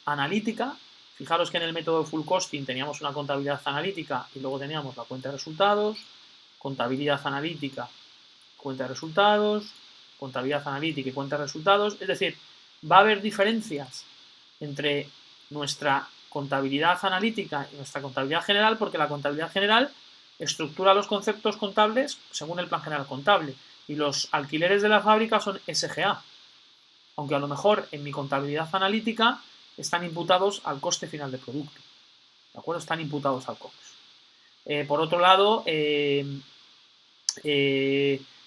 [SPEAKER 1] analítica. Fijaros que en el método de full costing teníamos una contabilidad analítica y luego teníamos la cuenta de resultados, contabilidad analítica, cuenta de resultados, contabilidad analítica y cuenta de resultados. Es decir, va a haber diferencias entre nuestra contabilidad analítica y nuestra contabilidad general porque la contabilidad general estructura los conceptos contables según el plan general contable y los alquileres de la fábrica son SGA, aunque a lo mejor en mi contabilidad analítica están imputados al coste final del producto, ¿de acuerdo? Están imputados al COGS. Por otro lado,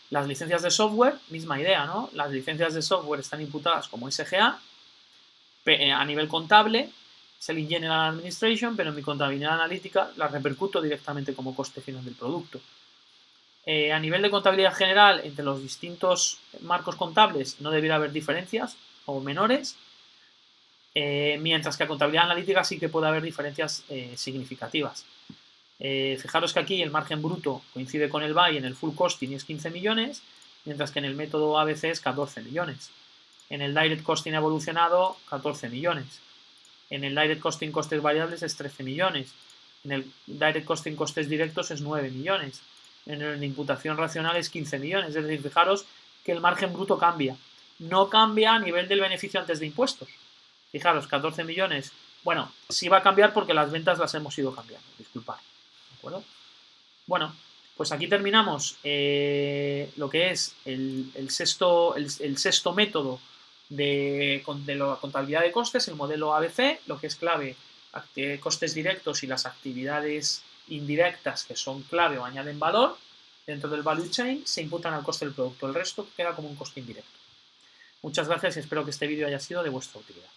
[SPEAKER 1] las licencias de software, misma idea, ¿no? Las licencias de software están imputadas como SGA a nivel contable, Selling General Administration, pero en mi contabilidad analítica las repercuto directamente como coste final del producto. A nivel de contabilidad general, entre los distintos marcos contables no debiera haber diferencias o menores, mientras que a contabilidad analítica sí que puede haber diferencias significativas. Fijaros que aquí el margen bruto coincide con el buy en el full costing y es 15 millones, mientras que en el método ABC es 14 millones. En el direct costing evolucionado, 14 millones. En el direct costing costes variables es 13 millones. En el direct costing costes directos es 9 millones. En el de imputación racional es 15 millones. Es decir, fijaros que el margen bruto cambia. No cambia a nivel del beneficio antes de impuestos. Fijaros, 14 millones. Bueno, sí va a cambiar porque las ventas las hemos ido cambiando. Disculpad. ¿De acuerdo? Bueno, pues aquí terminamos lo que es el sexto método de la contabilidad de costes, el modelo ABC, lo que es clave, costes directos y las actividades indirectas que son clave o añaden valor dentro del value chain se imputan al coste del producto. El resto queda como un coste indirecto. Muchas gracias y espero que este vídeo haya sido de vuestra utilidad.